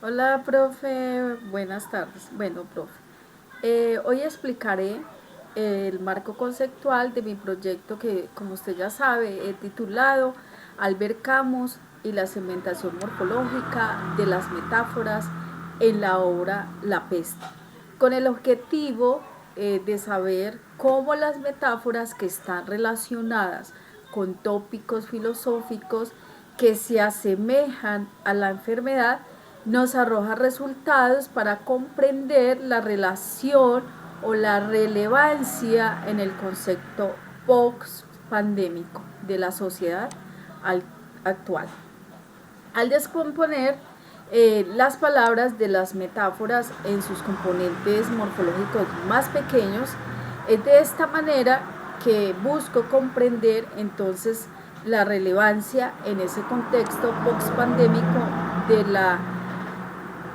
Hola, profe. Buenas tardes. Bueno, profe, hoy explicaré el marco conceptual de mi proyecto que, como usted ya sabe, he titulado Albert Camus y la segmentación morfológica de las metáforas en la obra La Peste, con el objetivo de saber cómo las metáforas que están relacionadas con tópicos filosóficos que se asemejan a la enfermedad nos arroja resultados para comprender la relación o la relevancia en el concepto post-pandémico de la sociedad actual. Al descomponer las palabras de las metáforas en sus componentes morfológicos más pequeños, es de esta manera que busco comprender entonces la relevancia en ese contexto post-pandémico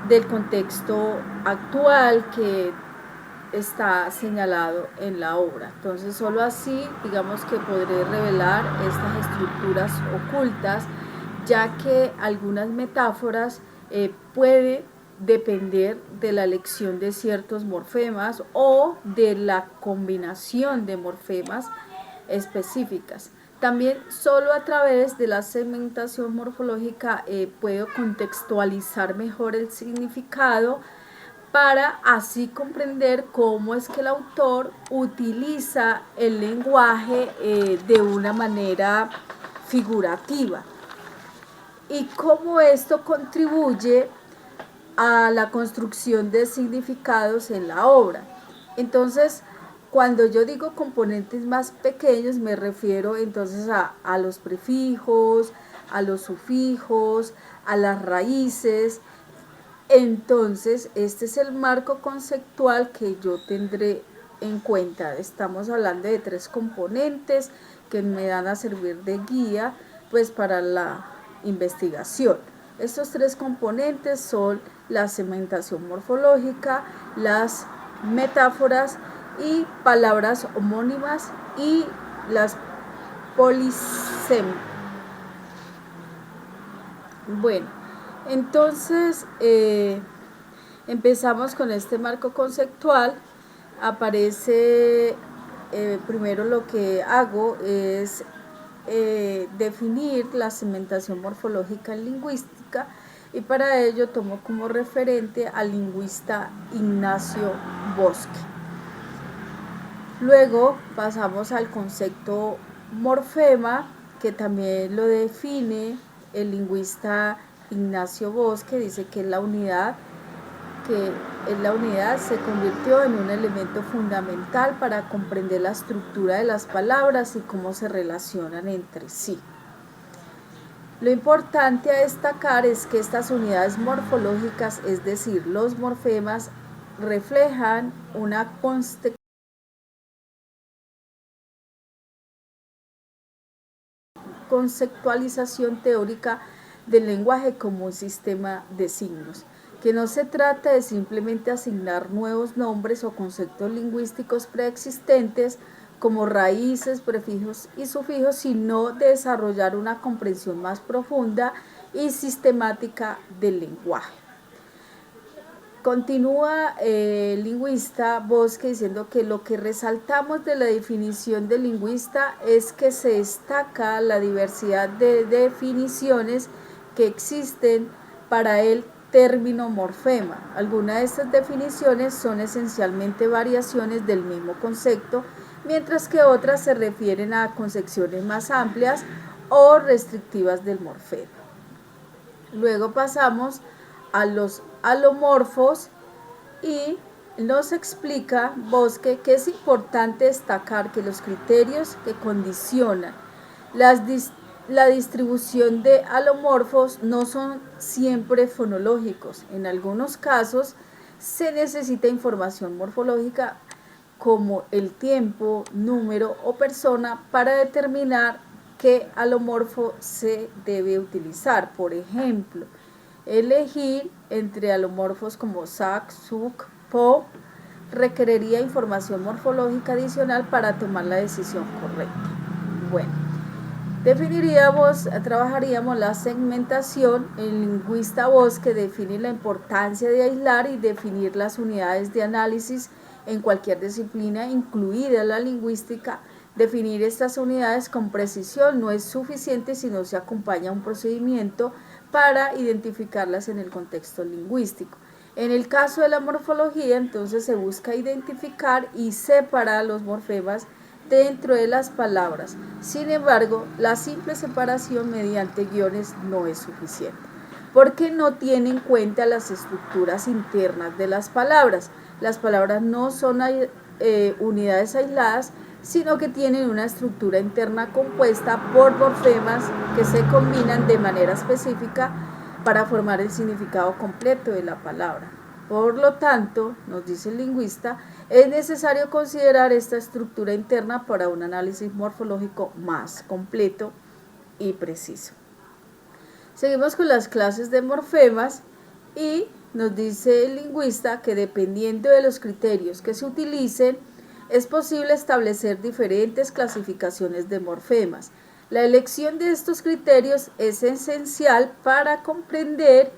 del contexto actual que está señalado en la obra. Entonces solo así digamos que podré revelar estas estructuras ocultas, ya que algunas metáforas puede depender de la elección de ciertos morfemas o de la combinación de morfemas específicas. También solo a través de la segmentación morfológica puedo contextualizar mejor el significado para así comprender cómo es que el autor utiliza el lenguaje de una manera figurativa y cómo esto contribuye a la construcción de significados en la obra. Entonces, cuando yo digo componentes más pequeños, me refiero entonces a los prefijos, a los sufijos, a las raíces. Entonces, este es el marco conceptual que yo tendré en cuenta. Estamos hablando de 3 componentes que me dan a servir de guía pues para la investigación. Estos 3 componentes son la segmentación morfológica, las metáforas y palabras homónimas y las polisémicas. Bueno, entonces empezamos con este marco conceptual. Aparece primero lo que hago es definir la segmentación morfológica en lingüística, y para ello tomo como referente al lingüista Ignacio Bosque. Luego pasamos al concepto morfema, que también lo define el lingüista Ignacio Bosque. Dice que la unidad se convirtió en un elemento fundamental para comprender la estructura de las palabras y cómo se relacionan entre sí. Lo importante a destacar es que estas unidades morfológicas, es decir, los morfemas, reflejan una conceptualización teórica del lenguaje como un sistema de signos, que no se trata de simplemente asignar nuevos nombres o conceptos lingüísticos preexistentes como raíces, prefijos y sufijos, sino de desarrollar una comprensión más profunda y sistemática del lenguaje. Continúa el lingüista Bosque diciendo que lo que resaltamos de la definición del lingüista es que se destaca la diversidad de definiciones que existen para el término morfema. Algunas de estas definiciones son esencialmente variaciones del mismo concepto, mientras que otras se refieren a concepciones más amplias o restrictivas del morfema. Luego pasamos a los alomorfos y nos explica Bosque que es importante destacar que los criterios que condicionan la distribución de alomorfos no son siempre fonológicos. En algunos casos se necesita información morfológica como el tiempo, número o persona para determinar qué alomorfo se debe utilizar. Por ejemplo, elegir entre alomorfos como sac, suc, po requeriría información morfológica adicional para tomar la decisión correcta. Bueno, Trabajaríamos la segmentación, el lingüista voz que define la importancia de aislar y definir las unidades de análisis en cualquier disciplina, incluida la lingüística. Definir estas unidades con precisión no es suficiente si no se acompaña un procedimiento para identificarlas en el contexto lingüístico. En el caso de la morfología, entonces se busca identificar y separar los morfemas dentro de las palabras. Sin embargo, la simple separación mediante guiones no es suficiente, porque no tiene en cuenta las estructuras internas de las palabras. Las palabras no son unidades aisladas, sino que tienen una estructura interna compuesta por morfemas que se combinan de manera específica para formar el significado completo de la palabra. Por lo tanto, nos dice el lingüista, es necesario considerar esta estructura interna para un análisis morfológico más completo y preciso. Seguimos con las clases de morfemas y nos dice el lingüista que dependiendo de los criterios que se utilicen, es posible establecer diferentes clasificaciones de morfemas. La elección de estos criterios es esencial para comprender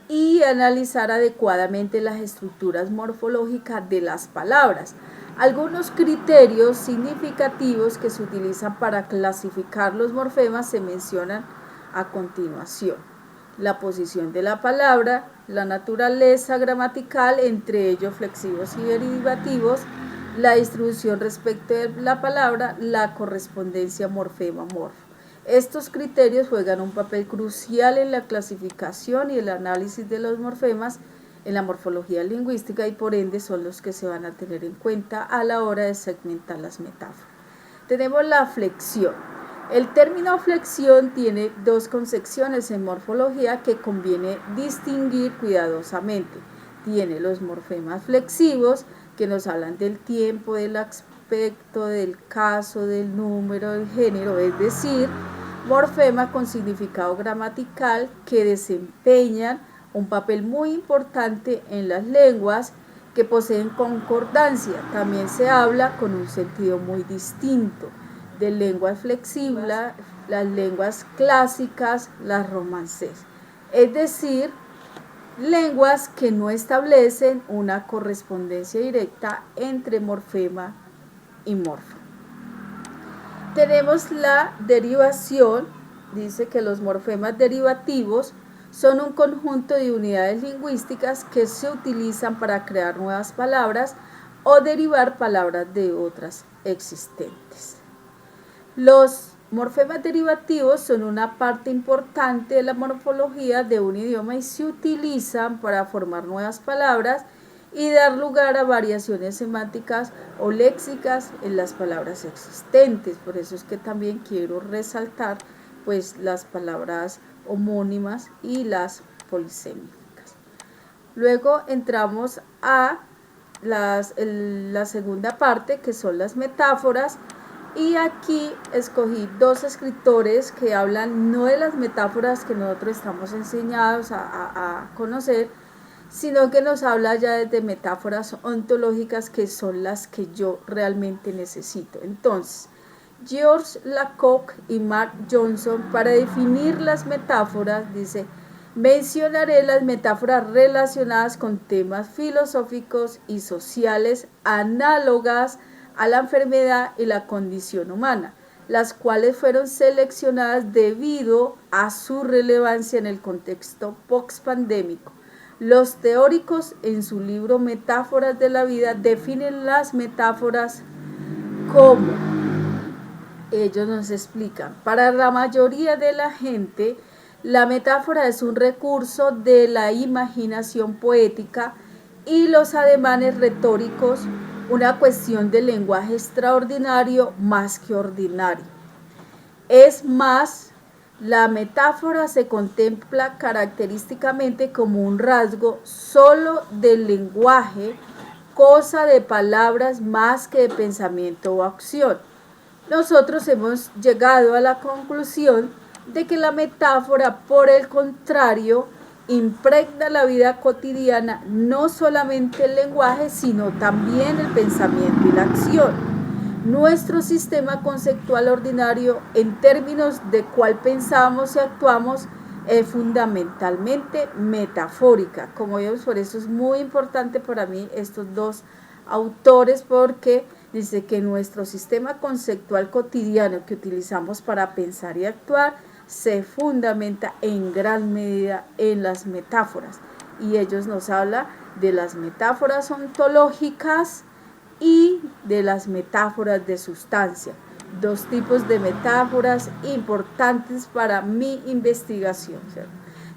y analizar adecuadamente las estructuras morfológicas de las palabras. Algunos criterios significativos que se utilizan para clasificar los morfemas se mencionan a continuación. La posición de la palabra, la naturaleza gramatical, entre ellos flexivos y derivativos, la distribución respecto de la palabra, la correspondencia morfema-morfo. Estos criterios juegan un papel crucial en la clasificación y el análisis de los morfemas en la morfología lingüística y por ende son los que se van a tener en cuenta a la hora de segmentar las metáforas. Tenemos la flexión. El término flexión tiene dos concepciones en morfología que conviene distinguir cuidadosamente. Tiene los morfemas flexivos, que nos hablan del tiempo, del aspecto, del caso, del número, del género, es decir, morfema con significado gramatical que desempeñan un papel muy importante en las lenguas que poseen concordancia. También se habla con un sentido muy distinto de lenguas flexibles, las lenguas clásicas, las romances, es decir, lenguas que no establecen una correspondencia directa entre morfema y morfo. Tenemos la derivación, dice que los morfemas derivativos son un conjunto de unidades lingüísticas que se utilizan para crear nuevas palabras o derivar palabras de otras existentes. Los morfemas derivativos son una parte importante de la morfología de un idioma y se utilizan para formar nuevas palabras y dar lugar a variaciones semánticas o léxicas en las palabras existentes. Por eso es que también quiero resaltar pues las palabras homónimas y las polisémicas. Luego entramos a la segunda parte, que son las metáforas, y aquí escogí dos escritores que hablan no de las metáforas que nosotros estamos enseñados a conocer, sino que nos habla ya de metáforas ontológicas, que son las que yo realmente necesito. Entonces, George Lakoff y Mark Johnson, para definir las metáforas, dice: mencionaré las metáforas relacionadas con temas filosóficos y sociales análogas a la enfermedad y la condición humana, las cuales fueron seleccionadas debido a su relevancia en el contexto post-pandémico. Los teóricos, en su libro Metáforas de la vida, definen las metáforas como, ellos nos explican, para la mayoría de la gente, la metáfora es un recurso de la imaginación poética y los ademanes retóricos, una cuestión de lenguaje extraordinario más que ordinario. Es más, la metáfora se contempla característicamente como un rasgo solo del lenguaje, cosa de palabras más que de pensamiento o acción. Nosotros hemos llegado a la conclusión de que la metáfora, por el contrario, impregna la vida cotidiana, no solamente el lenguaje, sino también el pensamiento y la acción. nuestro sistema conceptual ordinario en términos de cuál pensamos y actuamos es fundamentalmente metafórica. Como vemos, por eso es muy importante para mí estos dos autores, porque dice que nuestro sistema conceptual cotidiano que utilizamos para pensar y actuar se fundamenta en gran medida en las metáforas, y ellos nos hablan de las metáforas ontológicas y de las metáforas de sustancia, dos tipos de metáforas importantes para mi investigación, ¿cierto?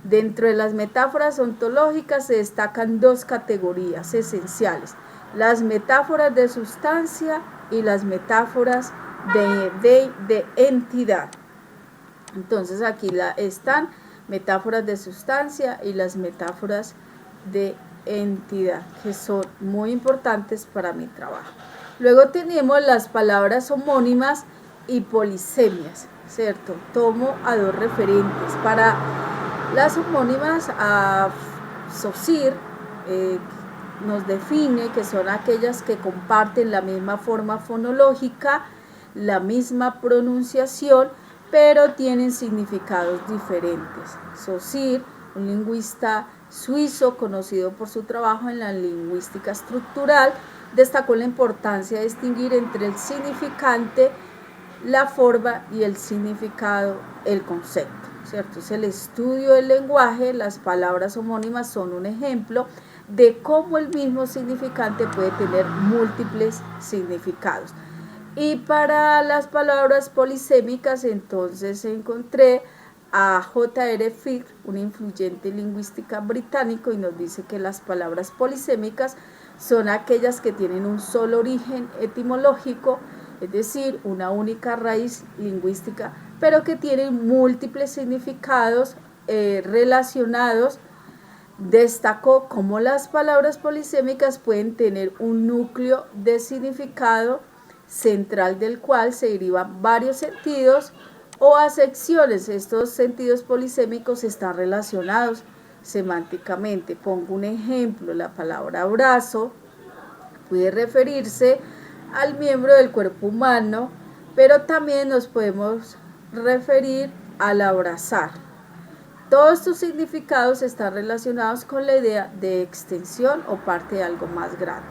Dentro de las metáforas ontológicas se destacan dos categorías esenciales: las metáforas de sustancia y las metáforas de entidad. Entonces aquí están metáforas de sustancia y las metáforas de entidad, que son muy importantes para mi trabajo. Luego tenemos las palabras homónimas y polisemias, ¿cierto? Tomo a dos referentes. Para las homónimas, a Saussure nos define que son aquellas que comparten la misma forma fonológica, la misma pronunciación, pero tienen significados diferentes. Saussure, un lingüista suizo conocido por su trabajo en la lingüística estructural, destacó la importancia de distinguir entre el significante, la forma, y el significado, el concepto, ¿cierto? Es el estudio del lenguaje. Las palabras homónimas son un ejemplo de cómo el mismo significante puede tener múltiples significados. Y para las palabras polisémicas, entonces encontré a J.R. Fick, un influyente lingüística británico, y nos dice que las palabras polisémicas son aquellas que tienen un solo origen etimológico, es decir, una única raíz lingüística, pero que tienen múltiples significados relacionados. Destacó cómo las palabras polisémicas pueden tener un núcleo de significado central del cual se derivan varios sentidos o acepciones. Estos sentidos polisémicos están relacionados semánticamente. Pongo un ejemplo: la palabra abrazo puede referirse al miembro del cuerpo humano, pero también nos podemos referir al abrazar. Todos estos significados están relacionados con la idea de extensión o parte de algo más grande.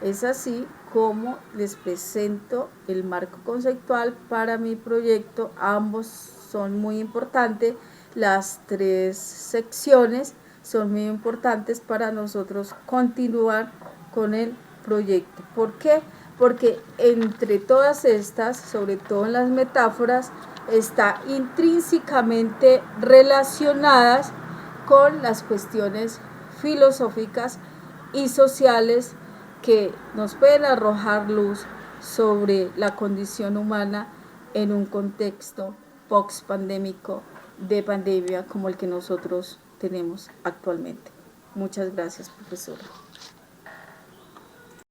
Es así como les presento el marco conceptual para mi proyecto. Ambos son muy importantes. Las tres secciones son muy importantes para nosotros continuar con el proyecto. ¿Por qué? Porque entre todas estas, sobre todo en las metáforas, está intrínsecamente relacionadas con las cuestiones filosóficas y sociales que nos pueden arrojar luz sobre la condición humana en un contexto post-pandémico, de pandemia como el que nosotros tenemos actualmente. Muchas gracias, profesora.